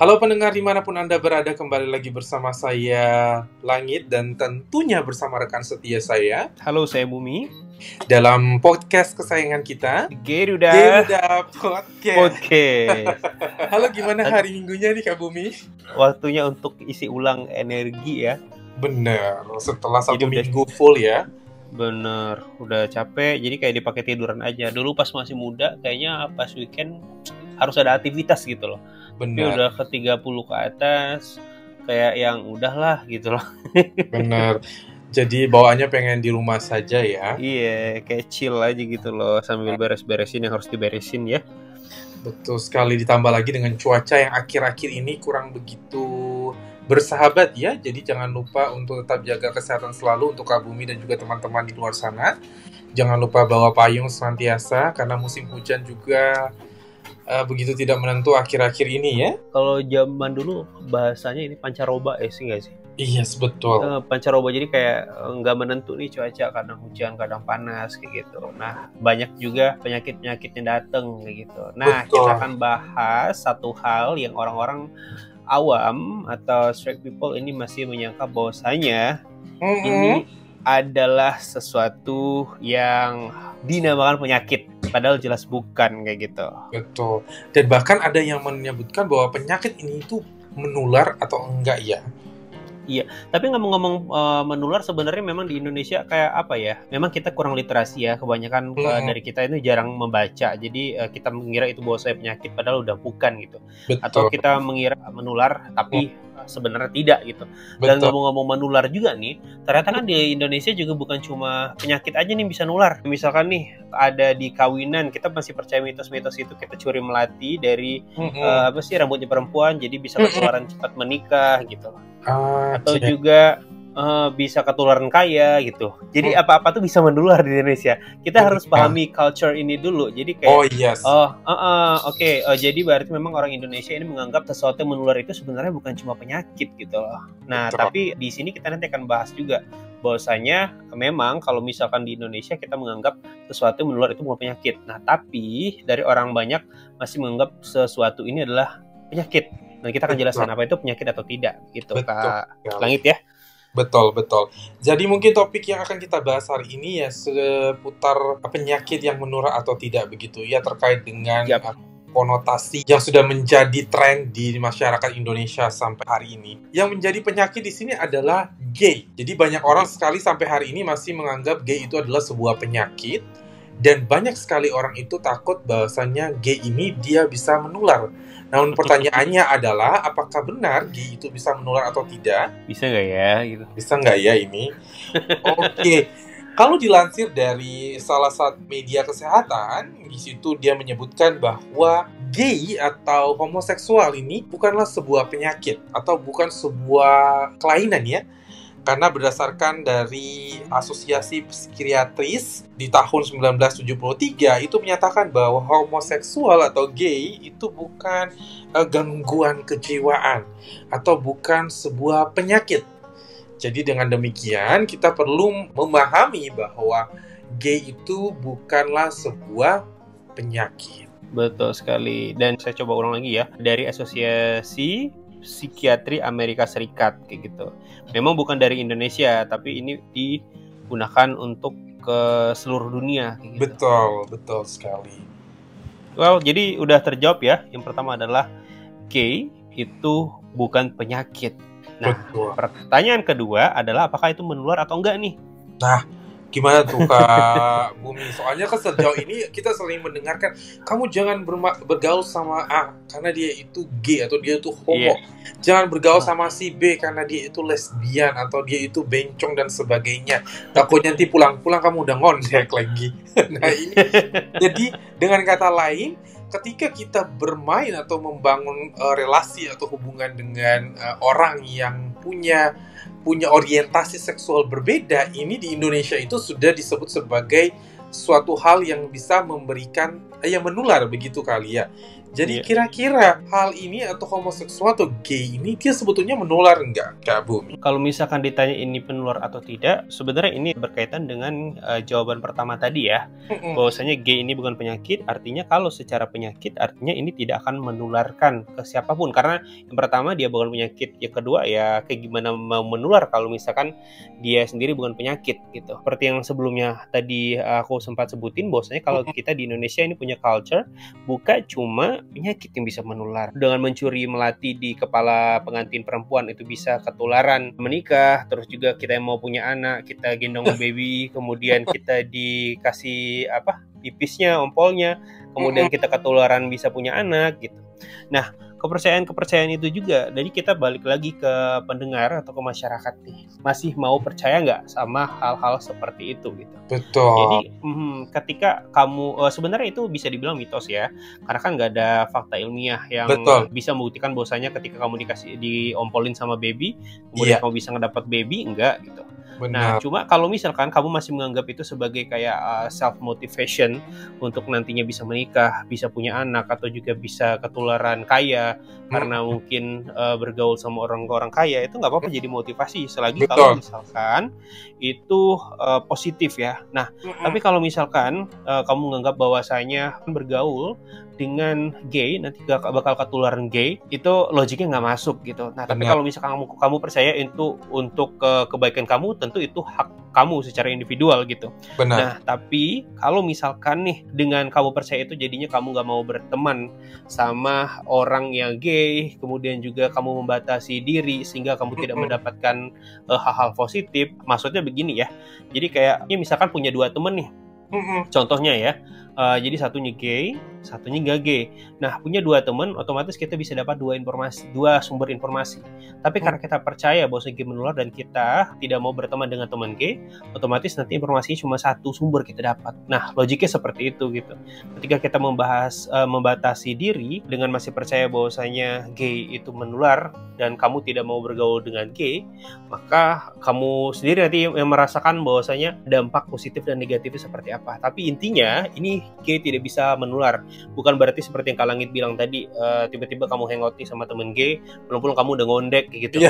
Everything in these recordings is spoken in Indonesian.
Halo pendengar dimanapun Anda berada, kembali lagi bersama saya Langit dan tentunya bersama rekan setia saya Halo, saya Bumi dalam podcast kesayangan kita, Geruda Podcast. Podcast. Halo, gimana hari minggunya nih Kak Bumi? Waktunya untuk isi ulang energi ya. Bener, setelah Jadi satu minggu full ya. Bener, udah capek, jadi kayak dipakai tiduran aja. Dulu pas masih muda, kayaknya pas weekend harus ada aktivitas gitu loh. Tapi Bener, udah ke 30 ke atas, kayak yang udahlah gitu loh. bener. Jadi bawaannya pengen di rumah saja ya. Iya, kayak chill aja gitu loh, sambil beres-beresin yang harus diberesin ya. Betul sekali, ditambah lagi dengan cuaca yang akhir-akhir ini kurang begitu bersahabat ya. Jadi jangan lupa untuk tetap jaga kesehatan selalu untuk Kak Bumi dan juga teman-teman di luar sana. Jangan lupa bawa payung senantiasa karena musim hujan juga begitu tidak menentu akhir-akhir ini ya. Kalau zaman dulu bahasanya ini pancaroba sih nggak sih? Iya, yes, betul. Pancaroba, jadi kayak nggak menentu nih cuaca, kadang hujan kadang panas kayak gitu. Nah, banyak juga penyakit-penyakit yang datang kayak gitu. Nah, Betul. kita akan bahas satu hal yang orang-orang awam atau straight people ini masih menyangka bahwasanya ini adalah sesuatu yang dinamakan penyakit, padahal jelas bukan kayak gitu. Betul. Dan bahkan ada yang menyebutkan bahwa penyakit ini itu menular atau enggak ya. Iya, tapi ngomong-ngomong menular, sebenarnya memang di Indonesia kayak apa ya? Memang kita kurang literasi ya, kebanyakan dari kita itu jarang membaca. Jadi kita mengira itu bahwa saya penyakit, padahal udah bukan gitu. Betul. Atau kita mengira menular, tapi sebenarnya tidak gitu. Dan ngomong-ngomong menular juga nih, ternyata kan di Indonesia juga bukan cuma penyakit aja nih bisa nular. Misalkan nih ada di kawinan, kita masih percaya mitos-mitos itu, kita curi melati dari rambutnya perempuan, jadi bisa ketularan cepat menikah gitu. Atau juga bisa ketularan kaya gitu. Jadi apa-apa tuh bisa menular di Indonesia. Kita harus pahami culture ini dulu. Jadi kayak jadi berarti memang orang Indonesia ini menganggap sesuatu yang menular itu sebenarnya bukan cuma penyakit gitu loh. Nah, tapi di sini kita nanti akan bahas juga bahwasanya memang kalau misalkan di Indonesia kita menganggap sesuatu yang menular itu bukan penyakit. Nah, tapi dari orang banyak masih menganggap sesuatu ini adalah penyakit. Nah, kita akan jelaskan apa itu penyakit atau tidak gitu, Kak Langit ya. Betul. Jadi mungkin topik yang akan kita bahas hari ini ya seputar penyakit yang menular atau tidak begitu ya, terkait dengan konotasi yang sudah menjadi tren di masyarakat Indonesia sampai hari ini. Yang menjadi penyakit di sini adalah gay. Jadi banyak orang sekali sampai hari ini masih menganggap gay itu adalah sebuah penyakit. Dan banyak sekali orang itu takut bahwasannya gay ini dia bisa menular. Namun pertanyaannya adalah apakah benar gay itu bisa menular atau tidak? Bisa nggak ya gitu? Bisa nggak ya ini? Oke. Kalau dilansir dari salah satu media kesehatan, di situ dia menyebutkan bahwa gay atau homoseksual ini bukanlah sebuah penyakit atau bukan sebuah kelainan ya. Karena berdasarkan dari Asosiasi Psikiatris di tahun 1973 itu menyatakan bahwa homoseksual atau gay itu bukan gangguan kejiwaan atau bukan sebuah penyakit. Jadi dengan demikian kita perlu memahami bahwa gay itu bukanlah sebuah penyakit. Betul sekali. Dan saya coba ulang lagi ya, dari Asosiasi Psikiatri Amerika Serikat kayak gitu. Memang bukan dari Indonesia, tapi ini digunakan untuk ke seluruh dunia kayak gitu. Betul sekali. Well, jadi udah terjawab ya. Yang pertama adalah gay itu bukan penyakit. Nah, pertanyaan kedua adalah apakah itu menular atau enggak nih? Nah, gimana tuh Kak Bumi? Soalnya kan sejauh ini kita sering mendengarkan kamu jangan bergaul sama A karena dia itu gay atau dia itu homo. Jangan bergaul sama si B karena dia itu lesbian atau dia itu bencong dan sebagainya. Takutnya nanti pulang-pulang kamu udah ngondek lagi. Nah ini, jadi dengan kata lain, ketika kita bermain atau membangun relasi atau hubungan dengan orang yang punya orientasi seksual berbeda, ini di Indonesia itu sudah disebut sebagai suatu hal yang bisa memberikan yang menular begitu kali ya. Jadi kira-kira hal ini atau homoseksual atau gay ini dia sebetulnya menular nggak, Kak Bumi? Kalau misalkan ditanya ini penular atau tidak, sebenarnya ini berkaitan dengan jawaban pertama tadi ya. Bahwasanya gay ini bukan penyakit, artinya kalau secara penyakit artinya ini tidak akan menularkan ke siapapun. Karena yang pertama dia bukan penyakit, yang kedua ya kayak gimana mau menular kalau misalkan dia sendiri bukan penyakit gitu. Seperti yang sebelumnya tadi aku sempat sebutin, bahwasanya kalau kita di Indonesia ini punya culture, bukan cuma penyakit yang bisa menular. Dengan mencuri melati di kepala pengantin perempuan itu bisa ketularan menikah, terus juga kita yang mau punya anak, kita gendong baby, kemudian kita dikasih pipisnya, ompolnya, kemudian kita ketularan bisa punya anak gitu. Nah, kepercayaan itu juga, jadi kita balik lagi ke pendengar atau ke masyarakat nih, masih mau percaya nggak sama hal-hal seperti itu gitu. Betul. Jadi ketika kamu sebenarnya itu bisa dibilang mitos ya, karena kan nggak ada fakta ilmiah yang bisa membuktikan bahwasanya ketika kamu diompolin sama baby, kemudian kamu bisa ngedapat baby, enggak gitu. Benar. Nah, cuma kalau misalkan kamu masih menganggap itu sebagai kayak self-motivation untuk nantinya bisa menikah, bisa punya anak, atau juga bisa ketularan kaya karena mungkin bergaul sama orang-orang kaya, itu nggak apa-apa jadi motivasi selagi kalau misalkan itu positif ya. Nah, tapi kalau misalkan kamu menganggap bahwasanya bergaul dengan gay nanti bakal ketularan gay, itu logiknya nggak masuk gitu. Nah, tapi kalau misalkan kamu percaya itu untuk kebaikan kamu, tentu itu hak kamu secara individual gitu. Benar. Nah, tapi kalau misalkan nih dengan kamu percaya itu jadinya kamu nggak mau berteman sama orang yang gay, kemudian juga kamu membatasi diri sehingga kamu tidak mendapatkan hal-hal positif. Maksudnya begini ya. Jadi kayak misalkan punya 2 temen nih. Contohnya ya. Jadi satunya gay, satunya nggak gay. Nah, punya 2 teman, otomatis kita bisa dapat 2 sumber informasi. Tapi karena kita percaya bahwa gay menular dan kita tidak mau berteman dengan teman gay, otomatis nanti informasinya cuma 1 sumber kita dapat. Nah, logiknya seperti itu gitu. Ketika kita membatasi diri dengan masih percaya bahwasanya gay itu menular dan kamu tidak mau bergaul dengan gay, maka kamu sendiri nanti yang merasakan bahwasanya dampak positif dan negatifnya seperti apa. Tapi intinya ini gay tidak bisa menular. Bukan berarti seperti yang Kak Langit bilang tadi, tiba-tiba kamu hangout nih sama temen gay, pulang-pulang kamu udah ngondek gitu.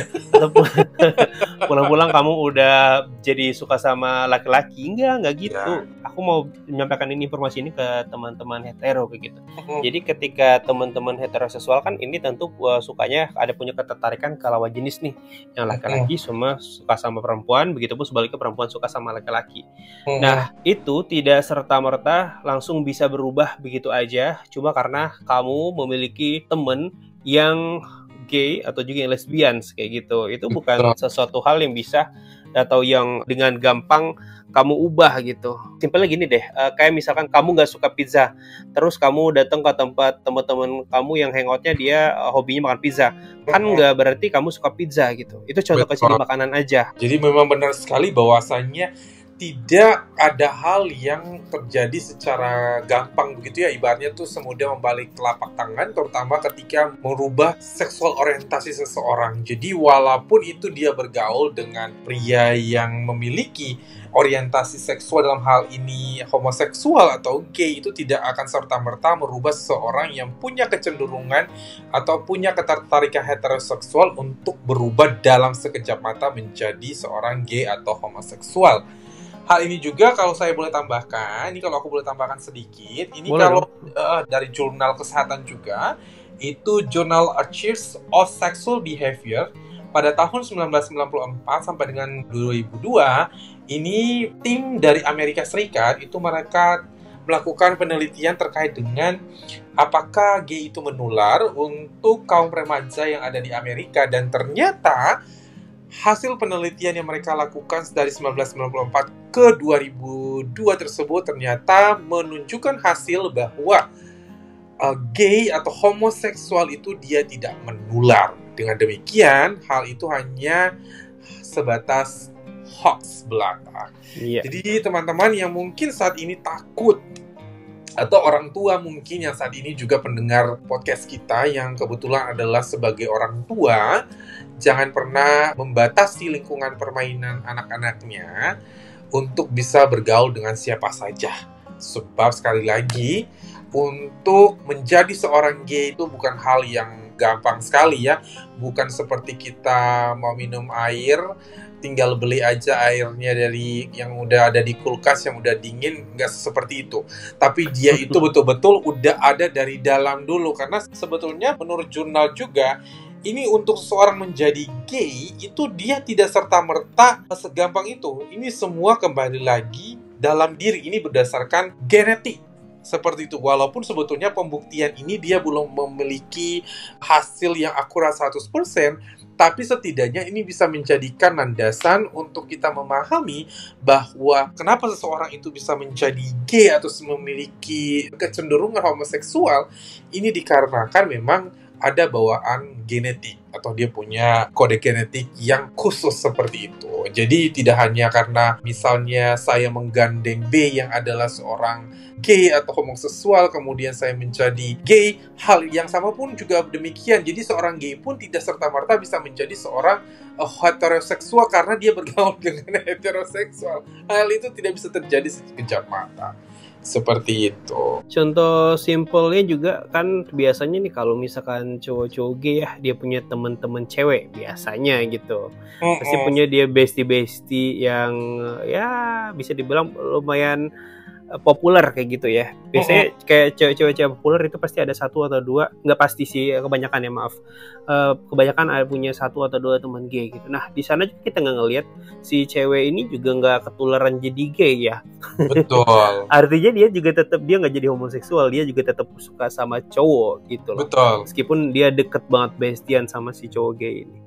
Pulang-pulang kamu udah jadi suka sama laki-laki. Enggak gitu. Aku mau menyampaikan informasi ini ke teman-teman hetero kayak gitu. Jadi ketika teman-teman heteroseksual kan ini tentu sukanya ada punya ketertarikan ke lawan jenis nih. Yang laki-laki semua suka sama perempuan, begitupun sebaliknya perempuan suka sama laki-laki. Nah, itu tidak serta-merta langsung bisa berubah begitu aja cuma karena kamu memiliki temen yang gay atau juga yang lesbians kayak gitu. Itu bukan sesuatu hal yang bisa atau yang dengan gampang kamu ubah gitu. Simpelnya gini deh, kayak misalkan kamu nggak suka pizza, terus kamu datang ke tempat teman-teman kamu yang hangoutnya dia hobinya makan pizza, kan nggak berarti kamu suka pizza gitu. Itu contoh kecil makanan aja. Jadi memang benar sekali bahwasannya tidak ada hal yang terjadi secara gampang begitu ya, ibaratnya tuh semudah membalik telapak tangan, terutama ketika merubah seksual orientasi seseorang. Jadi walaupun itu dia bergaul dengan pria yang memiliki orientasi seksual, dalam hal ini homoseksual atau gay, itu tidak akan serta-merta merubah seseorang yang punya kecenderungan atau punya ketertarikan heteroseksual untuk berubah dalam sekejap mata menjadi seorang gay atau homoseksual. Hal ini juga kalau saya boleh tambahkan, ini kalau aku boleh tambahkan sedikit, ini boleh, kalau dari jurnal kesehatan juga, itu Journal Archives of Sexual Behavior pada tahun 1994 sampai dengan 2002, ini tim dari Amerika Serikat itu mereka melakukan penelitian terkait dengan apakah gay itu menular untuk kaum remaja yang ada di Amerika, dan ternyata hasil penelitian yang mereka lakukan dari 1994 ke 2002 tersebut ternyata menunjukkan hasil bahwa gay atau homoseksual itu dia tidak menular. Dengan demikian, hal itu hanya sebatas hoax belaka. Jadi teman-teman yang mungkin saat ini takut, atau orang tua mungkin yang saat ini juga pendengar podcast kita yang kebetulan adalah sebagai orang tua, jangan pernah membatasi lingkungan permainan anak-anaknya untuk bisa bergaul dengan siapa saja. Sebab sekali lagi, untuk menjadi seorang gay itu bukan hal yang gampang sekali ya. Bukan seperti kita mau minum air, tinggal beli aja airnya dari yang udah ada di kulkas yang udah dingin, nggak seperti itu. Tapi dia itu betul-betul udah ada dari dalam dulu, karena sebetulnya menurut jurnal juga ini untuk seseorang menjadi gay itu dia tidak serta-merta segampang itu. Ini semua kembali lagi dalam diri, ini berdasarkan genetik. Seperti itu, walaupun sebetulnya pembuktian ini dia belum memiliki hasil yang akurat 100%, tapi setidaknya ini bisa menjadikan landasan untuk kita memahami bahwa kenapa seseorang itu bisa menjadi gay atau memiliki kecenderungan homoseksual. Ini dikarenakan memang ada bawaan genetik atau dia punya kode genetik yang khusus seperti itu. Jadi tidak hanya karena misalnya saya menggandeng B yang adalah seorang gay atau homoseksual, kemudian saya menjadi gay, hal yang sama pun juga demikian. Jadi seorang gay pun tidak serta-merta bisa menjadi seorang heteroseksual karena dia bergaul dengan heteroseksual. Hal itu tidak bisa terjadi sekejap mata. Seperti itu. Contoh simpelnya juga kan biasanya nih kalau misalkan cowok-cowok gay ya, dia punya teman-teman cewek biasanya gitu. Pasti punya dia bestie-bestie yang ya bisa dibilang lumayan populer kayak gitu ya. Biasanya kayak cewek-cewek populer itu pasti ada satu atau dua, nggak pasti sih, kebanyakan ya maaf. Kebanyakan ada punya satu atau dua teman gay gitu. Nah di sana kita nggak ngelihat si cewek ini juga nggak ketularan jadi gay ya. Betul. Artinya dia juga tetap, dia nggak jadi homoseksual, dia juga tetap suka sama cowok gitu loh. Betul. Meskipun dia deket banget bestian sama si cowok gay ini.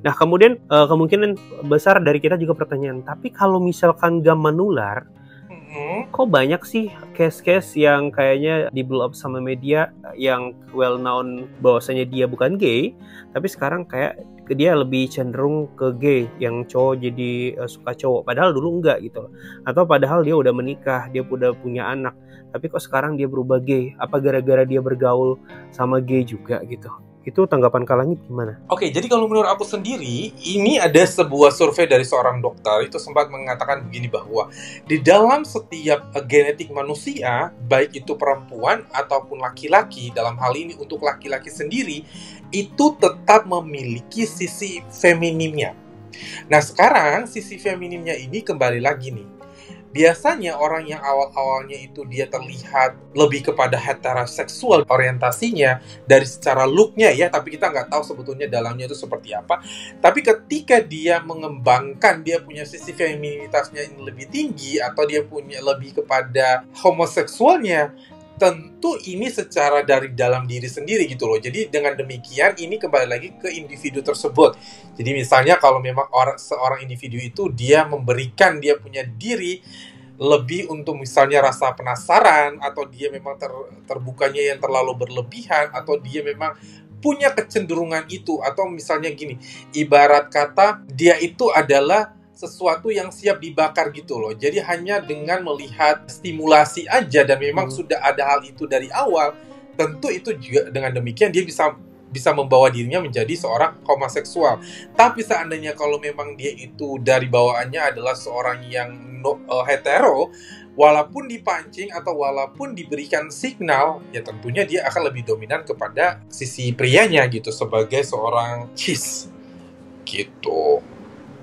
Nah kemudian kemungkinan besar dari kita juga pertanyaan, tapi kalau misalkan gak menular, kok banyak sih case-case yang kayaknya di blow up sama media yang well known bahwasanya dia bukan gay, tapi sekarang kayak dia lebih cenderung ke gay, yang cowok jadi suka cowok, padahal dulu enggak gitu loh. Atau padahal dia udah menikah, dia udah punya anak, tapi kok sekarang dia berubah gay? Apa gara-gara dia bergaul sama gay juga gitu? Itu tanggapan Kalangit gimana? Oke, jadi kalau menurut aku sendiri, ini ada sebuah survei dari seorang dokter, itu sempat mengatakan begini bahwa di dalam setiap genetik manusia, baik itu perempuan ataupun laki-laki, dalam hal ini untuk laki-laki sendiri, itu tetap memiliki sisi feminimnya. Nah sekarang sisi feminimnya ini kembali lagi nih. Biasanya orang yang awal-awalnya itu dia terlihat lebih kepada heteroseksual orientasinya dari secara looknya ya, tapi kita nggak tahu sebetulnya dalamnya itu seperti apa. Tapi ketika dia mengembangkan, dia punya sisi feminitasnya yang lebih tinggi atau dia punya lebih kepada homoseksualnya, tentu ini secara dari dalam diri sendiri gitu loh. Jadi dengan demikian ini kembali lagi ke individu tersebut. Jadi misalnya kalau memang seorang individu itu dia memberikan dia punya diri lebih untuk misalnya rasa penasaran, atau dia memang terbukanya yang terlalu berlebihan, atau dia memang punya kecenderungan itu, atau misalnya gini, ibarat kata dia itu adalah sesuatu yang siap dibakar gitu loh. Jadi hanya dengan melihat stimulasi aja dan memang sudah ada hal itu dari awal, tentu itu juga dengan demikian dia bisa membawa dirinya menjadi seorang homoseksual. Tapi seandainya kalau memang dia itu dari bawaannya adalah seorang yang hetero, walaupun dipancing atau walaupun diberikan signal, ya tentunya dia akan lebih dominan kepada sisi prianya gitu, sebagai seorang cis gitu.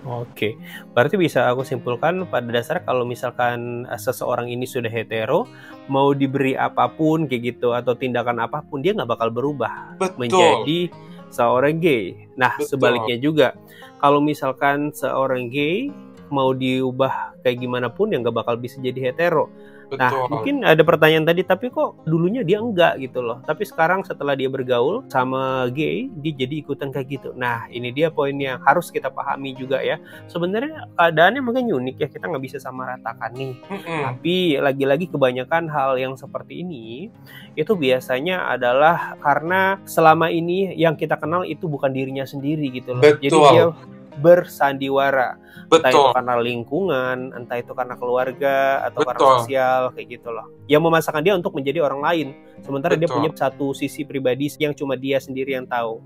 Oke, berarti bisa aku simpulkan pada dasar kalau misalkan seseorang ini sudah hetero, mau diberi apapun kayak gitu atau tindakan apapun, dia nggak bakal berubah menjadi seorang gay. Nah, sebaliknya juga, kalau misalkan seorang gay mau diubah kayak gimana pun, ya nggak bakal bisa jadi hetero. Nah, mungkin ada pertanyaan tadi, tapi kok dulunya dia enggak gitu loh. Tapi sekarang setelah dia bergaul sama gay, dia jadi ikutan kayak gitu. Nah, ini dia poin yang harus kita pahami juga ya. Sebenarnya keadaannya mungkin unik ya, kita nggak bisa sama ratakan nih. Tapi lagi-lagi kebanyakan hal yang seperti ini, itu biasanya adalah karena selama ini yang kita kenal itu bukan dirinya sendiri gitu loh. Jadi dia bersandiwara, entah itu karena lingkungan, entah itu karena keluarga atau karena sosial kayak gitu loh, yang memaksakan dia untuk menjadi orang lain, sementara dia punya satu sisi pribadi yang cuma dia sendiri yang tahu.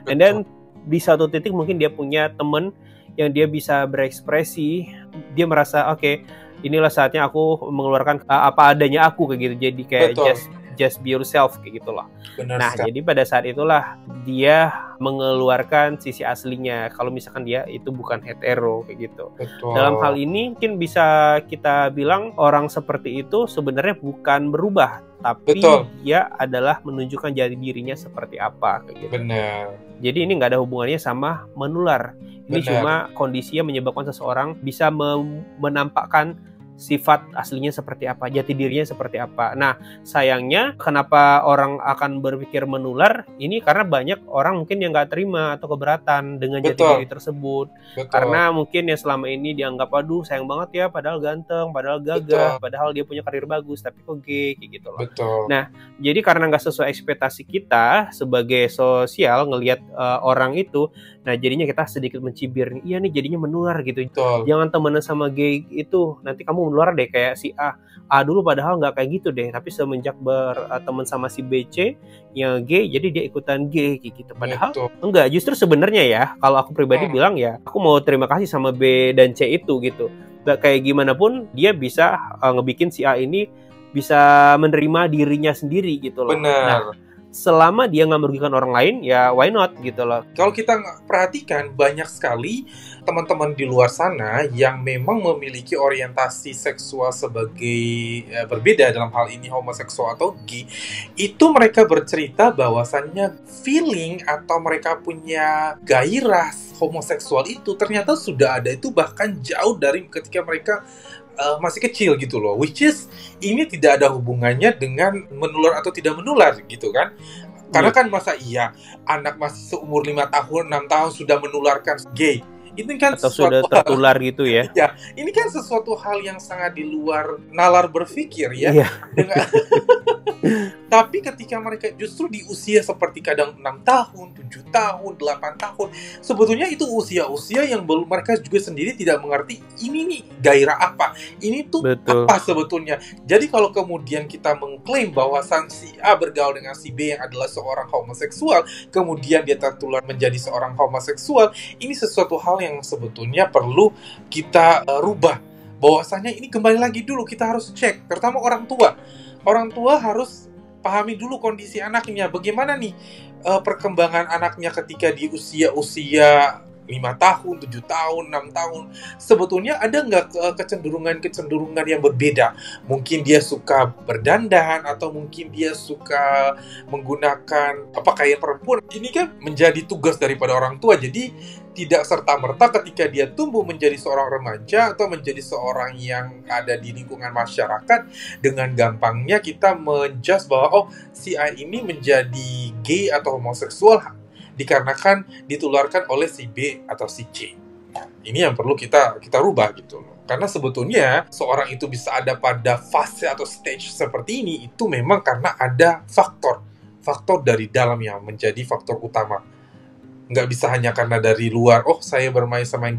And then di satu titik mungkin dia punya temen yang dia bisa berekspresi, dia merasa oke, inilah saatnya aku mengeluarkan apa adanya aku kayak gitu, jadi kayak just be yourself kayak gitu loh. Benar Nah, sekali. jadi pada saat itulah dia mengeluarkan sisi aslinya kalau misalkan dia itu bukan hetero kayak gitu. Betul. Dalam hal ini mungkin bisa kita bilang orang seperti itu sebenarnya bukan berubah, tapi Betul. dia adalah menunjukkan jati dirinya seperti apa kayak gitu. Benar. Jadi ini nggak ada hubungannya sama menular. Ini Benar. cuma kondisi yang menyebabkan seseorang bisa menampakkan sifat aslinya seperti apa, jati dirinya seperti apa. Nah, sayangnya kenapa orang akan berpikir menular? Ini karena banyak orang mungkin yang nggak terima atau keberatan dengan jati Betul. diri tersebut. Betul. Karena mungkin ya selama ini dianggap, aduh sayang banget ya, padahal ganteng, padahal gagah, padahal dia punya karir bagus, tapi kok gay, kayak gitu loh. Betul. Nah, jadi karena nggak sesuai ekspektasi kita sebagai sosial ngelihat orang itu, nah jadinya kita sedikit mencibir, iya nih jadinya menular gitu. Betul. Jangan temenan sama gay itu, nanti kamu menular deh kayak si A. A dulu padahal nggak kayak gitu deh, tapi semenjak berteman sama si BC yang gay, jadi dia ikutan gay kayak gitu. Padahal Betul. enggak, justru sebenarnya ya, kalau aku pribadi bilang ya, aku mau terima kasih sama B dan C itu gitu. Nggak kayak gimana pun dia bisa ngebikin si A ini bisa menerima dirinya sendiri gitu loh. Benar. Nah, selama dia nggak merugikan orang lain, ya why not gitu loh. Kalau kita perhatikan, banyak sekali teman-teman di luar sana yang memang memiliki orientasi seksual sebagai berbeda, dalam hal ini homoseksual atau gay, itu mereka bercerita bahwasannya feeling atau mereka punya gairah homoseksual itu ternyata sudah ada, itu bahkan jauh dari ketika mereka masih kecil gitu loh, which is ini tidak ada hubungannya dengan menular atau tidak menular gitu kan. Karena kan masa iya anak masih seumur 5 tahun, 6 tahun sudah menularkan gay. Ini kan atau sudah tertular gitu ya. Ya, ini kan sesuatu hal yang sangat di luar nalar berpikir ya. Iya. Tapi ketika mereka justru di usia seperti kadang 6 tahun, 7 tahun, 8 tahun, sebetulnya itu usia-usia yang belum mereka juga sendiri tidak mengerti ini nih gairah apa, ini tuh Betul. apa sebetulnya. Jadi kalau kemudian kita mengklaim bahwa si A bergaul dengan si B yang adalah seorang homoseksual, kemudian dia tertular menjadi seorang homoseksual, ini sesuatu hal yang sebetulnya perlu kita rubah. Bahwasanya ini kembali lagi dulu kita harus cek, terutama orang tua. Orang tua harus pahami dulu kondisi anaknya. Bagaimana nih perkembangan anaknya ketika di usia-usia 5 tahun, 7 tahun, 6 tahun. Sebetulnya ada nggak kecenderungan-kecenderungan yang berbeda? Mungkin dia suka berdandan, atau mungkin dia suka menggunakan pakaian perempuan. Ini kan menjadi tugas daripada orang tua. Jadi tidak serta-merta ketika dia tumbuh menjadi seorang remaja atau menjadi seorang yang ada di lingkungan masyarakat, dengan gampangnya kita menjudge bahwa oh, si A ini menjadi gay atau homoseksual dikarenakan ditularkan oleh si B atau si C. Ini yang perlu kita rubah gitu loh. Karena sebetulnya seorang itu bisa ada pada fase atau stage seperti ini, itu memang karena ada faktor dari dalam yang menjadi faktor utama. Nggak bisa hanya karena dari luar, oh saya bermain sama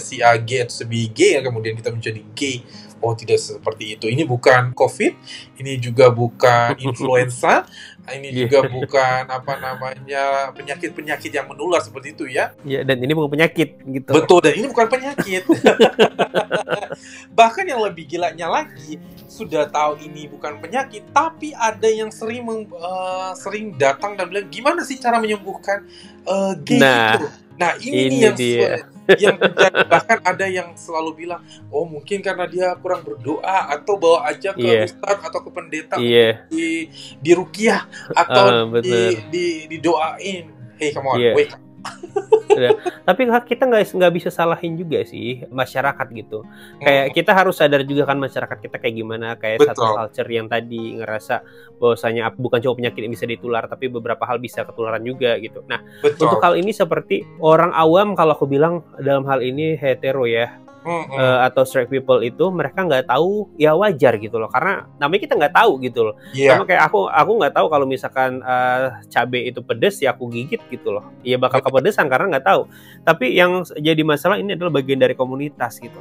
si A gay atau si B gay, kemudian kita menjadi gay. Oh, tidak seperti itu. Ini bukan COVID, ini juga bukan influenza, ini juga bukan penyakit-penyakit yang menular seperti itu ya. Ya, dan ini bukan penyakit gitu. Betul, dan ini bukan penyakit. Bahkan yang lebih gilanya lagi, sudah tahu ini bukan penyakit, tapi ada yang sering datang dan bilang, gimana sih cara menyembuhkan gay itu? Nah, ini yang terjadi. Bahkan ada yang selalu bilang, oh mungkin karena dia kurang berdoa, atau bawa aja ke ustadz atau ke pendeta di ruqyah atau didoain. Hey, come on, wake up. Tapi kita nggak bisa salahin juga sih masyarakat gitu. Kayak kita harus sadar juga kan masyarakat kita kayak gimana. Kayak satu culture yang tadi ngerasa bahwasanya bukan cuma penyakit yang bisa ditular, tapi beberapa hal bisa ketularan juga gitu. Nah, untuk hal ini seperti orang awam, kalau aku bilang dalam hal ini hetero ya, atau straight people itu mereka nggak tahu, ya wajar gitu loh, karena namanya kita nggak tahu gitu loh. Sama kayak aku nggak tahu kalau misalkan cabai itu pedes, ya aku gigit gitu loh, ya bakal kepedesan karena nggak tahu. Tapi yang jadi masalah ini adalah bagian dari komunitas gitu.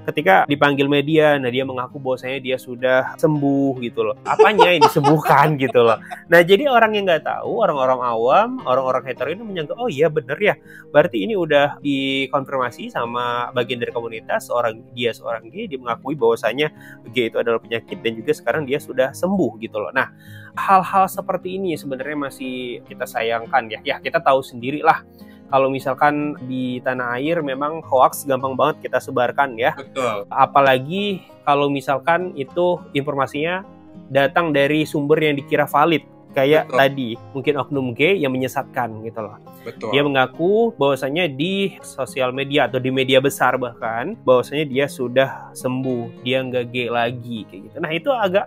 ketika dipanggil media, nah dia mengaku bahwasanya dia sudah sembuh gitu loh. Apanya yang disembuhkan gitu loh. Nah jadi orang yang nggak tahu, orang-orang awam, orang-orang hetero ini menyangka, oh iya bener ya, berarti ini udah dikonfirmasi sama bagian dari komunitas, seorang gay, dia mengakui bahwasanya gay itu adalah penyakit dan juga sekarang dia sudah sembuh gitu loh. Nah hal-hal seperti ini sebenarnya masih kita sayangkan ya. Ya kita tahu sendiri lah. Kalau misalkan di tanah air memang hoax gampang banget kita sebarkan ya. Betul. Apalagi kalau misalkan itu informasinya datang dari sumber yang dikira valid. Kayak tadi, mungkin oknum gay yang menyesatkan gitu loh. Betul. Dia mengaku bahwasanya di sosial media atau di media besar bahkan, bahwasanya dia sudah sembuh, dia nggak gay lagi kayak gitu. Nah itu agak,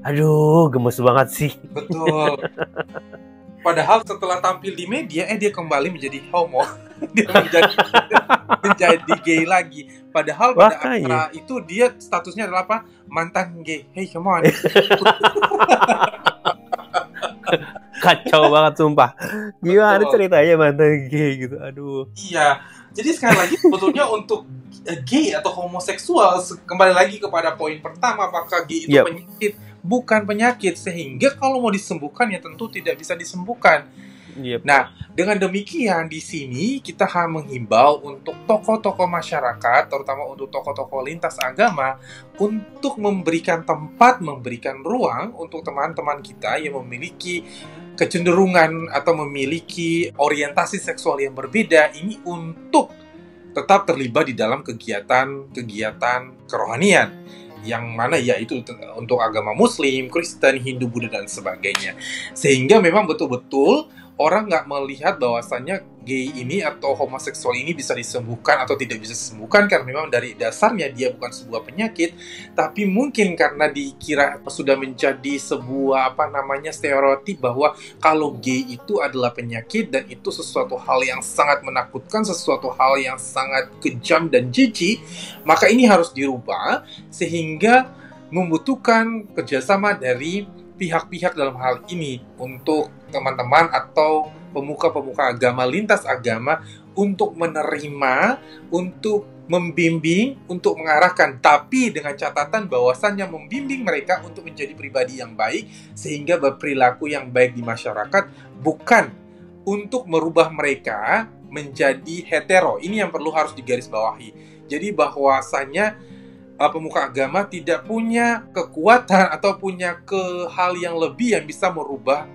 aduh gemes banget sih. Betul. Padahal setelah tampil di media, dia kembali menjadi homo. Dia menjadi gay lagi. Padahal pada acara itu dia statusnya adalah apa? Mantan gay. Hey, come on. Kacau banget sumpah. Gimana ceritanya mantan gay gitu. Aduh. Iya. Jadi sekali lagi sebetulnya untuk gay atau homoseksual, kembali lagi kepada poin pertama, apakah gay itu penyakit? Bukan penyakit, sehingga kalau mau disembuhkan ya tentu tidak bisa disembuhkan. Nah, dengan demikian di sini kita menghimbau untuk tokoh-tokoh masyarakat, terutama untuk tokoh-tokoh lintas agama, untuk memberikan tempat, memberikan ruang untuk teman-teman kita yang memiliki kecenderungan atau memiliki orientasi seksual yang berbeda ini untuk tetap terlibat di dalam kegiatan kerohanian. Yang mana yaitu untuk agama Muslim, Kristen, Hindu, Buddha, dan sebagainya. Sehingga memang betul-betul orang nggak melihat bahwasannya gay ini atau homoseksual ini bisa disembuhkan atau tidak bisa disembuhkan, karena memang dari dasarnya dia bukan sebuah penyakit, tapi mungkin karena dikira sudah menjadi sebuah stereotip bahwa kalau gay itu adalah penyakit dan itu sesuatu hal yang sangat menakutkan, sesuatu hal yang sangat kejam dan jijik, maka ini harus dirubah sehingga membutuhkan kerjasama dari pihak-pihak dalam hal ini untuk teman-teman atau pemuka-pemuka agama, lintas agama, untuk menerima, untuk membimbing, untuk mengarahkan, tapi dengan catatan bahwasannya membimbing mereka untuk menjadi pribadi yang baik sehingga berperilaku yang baik di masyarakat, bukan untuk merubah mereka menjadi hetero. Ini yang perlu harus digarisbawahi. Jadi bahwasannya pemuka agama tidak punya kekuatan atau punya hal yang lebih yang bisa merubah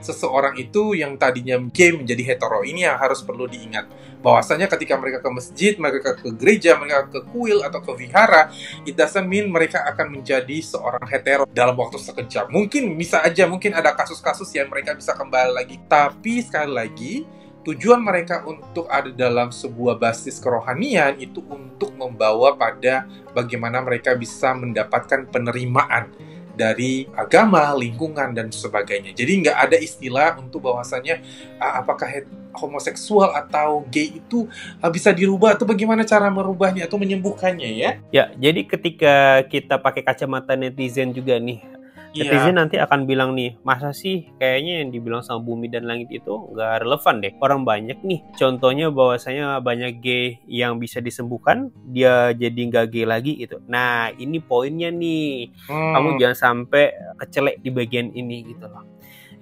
seseorang itu yang tadinya gay menjadi hetero. Ini yang harus perlu diingat. Bahwasanya ketika mereka ke masjid, mereka ke gereja, mereka ke kuil atau ke vihara, it doesn't mean mereka akan menjadi seorang hetero dalam waktu sekejap. Mungkin bisa aja, mungkin ada kasus-kasus yang mereka bisa kembali lagi. Tapi sekali lagi, tujuan mereka untuk ada dalam sebuah basis kerohanian itu untuk membawa pada bagaimana mereka bisa mendapatkan penerimaan dari agama, lingkungan, dan sebagainya. Jadi nggak ada istilah untuk bahwasannya apakah homoseksual atau gay itu bisa dirubah atau bagaimana cara merubahnya atau menyembuhkannya ya. Ya, jadi ketika kita pakai kacamata netizen juga nih, netizen nanti akan bilang nih, masa sih kayaknya yang dibilang sama bumi dan langit itu nggak relevan deh. Orang banyak nih, contohnya bahwasanya banyak gay yang bisa disembuhkan, dia jadi nggak gay lagi gitu. Nah ini poinnya nih, kamu jangan sampai kecelek di bagian ini gitu loh.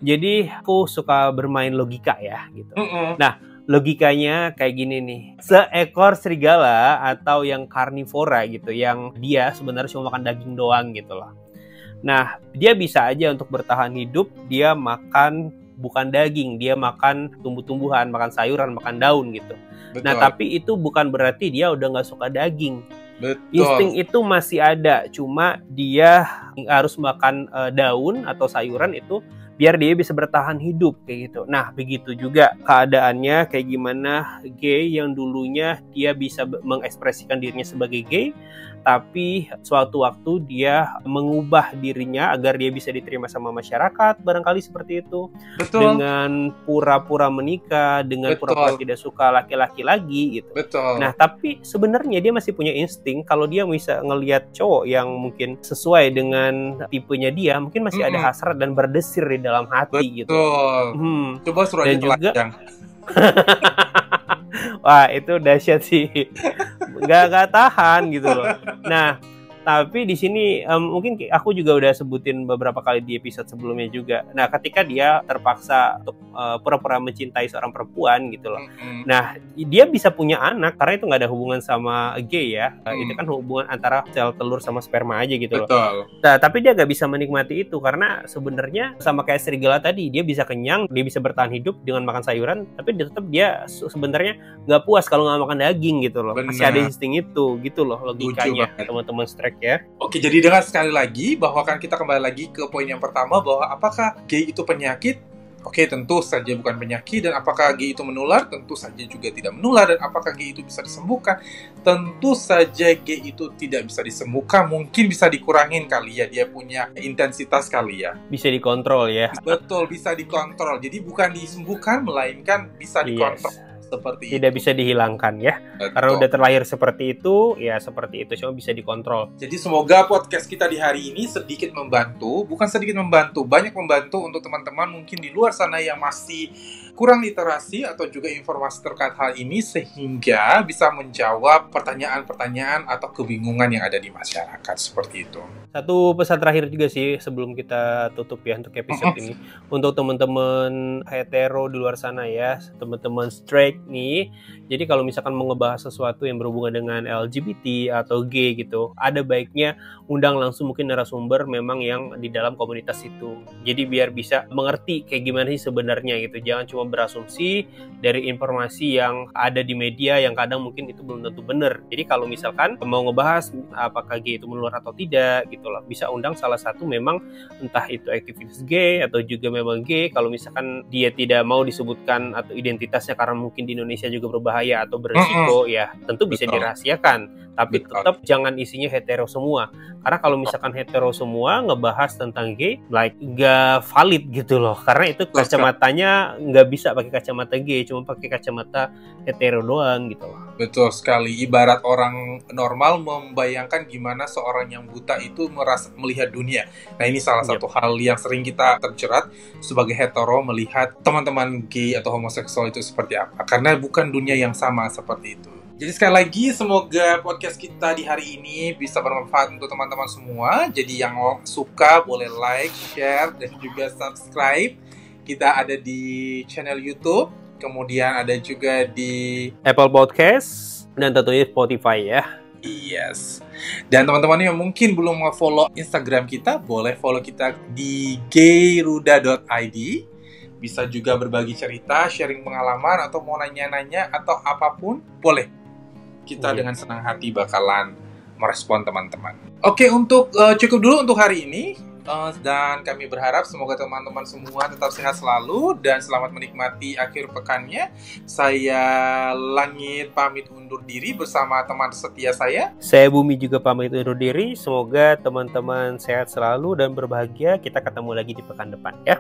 Jadi aku suka bermain logika ya gitu. Nah logikanya kayak gini nih, seekor serigala atau yang karnivora gitu, yang dia sebenarnya cuma makan daging doang gitu loh. Nah, dia bisa aja untuk bertahan hidup, dia makan bukan daging, dia makan tumbuh-tumbuhan, makan sayuran, makan daun gitu. Betul. Nah, tapi itu bukan berarti dia udah nggak suka daging. Betul. Insting itu masih ada, cuma dia harus makan daun atau sayuran itu biar dia bisa bertahan hidup kayak gitu. Nah, begitu juga keadaannya kayak gimana gay yang dulunya dia bisa mengekspresikan dirinya sebagai gay, tapi suatu waktu dia mengubah dirinya agar dia bisa diterima sama masyarakat, barangkali seperti itu. Betul. Dengan pura-pura menikah, dengan pura-pura tidak suka laki-laki lagi gitu. Betul. Nah, tapi sebenarnya dia masih punya insting kalau dia bisa ngelihat cowok yang mungkin sesuai dengan tipenya dia, mungkin masih ada hasrat dan berdesir di dalam hati. Betul. Gitu. Coba suruh aja telanjang. Wah, itu dahsyat sih. nggak tahan gitu loh. Nah, tapi di sini mungkin aku juga udah sebutin beberapa kali di episode sebelumnya juga. Nah, ketika dia terpaksa untuk pura-pura mencintai seorang perempuan gitu loh. Nah, dia bisa punya anak karena itu nggak ada hubungan sama gay ya. Itu kan hubungan antara sel telur sama sperma aja gitu loh. Betul. Nah, tapi dia nggak bisa menikmati itu karena sebenarnya sama kayak serigala tadi, dia bisa kenyang, dia bisa bertahan hidup dengan makan sayuran, tapi tetap dia sebenarnya nggak puas kalau nggak makan daging gitu loh. Bener. Masih ada insting itu gitu loh logikanya teman-teman strike ya. Oke, jadi dengan sekali lagi bahwa kan kita kembali lagi ke poin yang pertama bahwa apakah gay itu penyakit? Oke, tentu saja bukan penyakit. Dan apakah gay itu menular? Tentu saja juga tidak menular. Dan apakah gay itu bisa disembuhkan? Tentu saja gay itu tidak bisa disembuhkan. Mungkin bisa dikurangin kali ya, dia punya intensitas kali ya. Bisa dikontrol ya. Betul, bisa dikontrol. Jadi bukan disembuhkan, melainkan bisa dikontrol. Yes. Seperti tidak bisa dihilangkan ya. Betul. Karena udah terlahir seperti itu, ya seperti itu, cuma bisa dikontrol. Jadi semoga podcast kita di hari ini sedikit membantu, bukan sedikit membantu, banyak membantu untuk teman-teman mungkin di luar sana yang masih kurang literasi atau juga informasi terkait hal ini, sehingga bisa menjawab pertanyaan-pertanyaan atau kebingungan yang ada di masyarakat, seperti itu. Satu pesan terakhir juga sih sebelum kita tutup ya untuk episode ini, untuk teman-teman hetero di luar sana ya, teman-teman straight nih. Jadi kalau misalkan mau ngebahas sesuatu yang berhubungan dengan LGBT atau gay gitu, ada baiknya undang langsung mungkin narasumber memang yang di dalam komunitas itu. Jadi biar bisa mengerti kayak gimana sih sebenarnya gitu. Jangan cuma berasumsi dari informasi yang ada di media yang kadang mungkin itu belum tentu benar. Jadi kalau misalkan mau ngebahas apakah gay itu menular atau tidak gitu loh, bisa undang salah satu memang entah itu aktivis gay atau juga memang gay. Kalau misalkan dia tidak mau disebutkan atau identitasnya karena mungkin di Indonesia juga berbahaya atau berisiko, ya tentu bisa dirahasiakan. Tapi tetap jangan isinya hetero semua. Karena kalau misalkan hetero semua ngebahas tentang gay, like nggak valid gitu loh. Karena itu kacamatanya nggak bisa pakai kacamata gay, cuma pakai kacamata hetero doang gitu loh. Betul sekali. Ibarat orang normal membayangkan gimana seorang yang buta itu melihat dunia. Nah, ini salah satu hal yang sering kita terjerat sebagai hetero melihat teman-teman gay atau homoseksual itu seperti apa. Karena bukan dunia yang sama seperti itu. Jadi sekali lagi semoga podcast kita di hari ini bisa bermanfaat untuk teman-teman semua. Jadi yang suka boleh like, share, dan juga subscribe. Kita ada di channel YouTube, kemudian ada juga di Apple Podcast, dan tentunya Spotify ya. Yes. Dan teman-teman yang mungkin belum follow Instagram kita, boleh follow kita di gayruda.id. Bisa juga berbagi cerita, sharing pengalaman, atau mau nanya-nanya, atau apapun, boleh. Kita dengan senang hati bakalan merespon teman-teman. Oke, untuk cukup dulu untuk hari ini. Dan kami berharap semoga teman-teman semua tetap sehat selalu dan selamat menikmati akhir pekannya. Saya Langit pamit undur diri bersama teman setia saya. Saya Bumi juga pamit undur diri. Semoga teman-teman sehat selalu dan berbahagia. Kita ketemu lagi di pekan depan ya.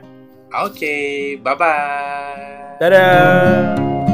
Oke, bye-bye. Dadah.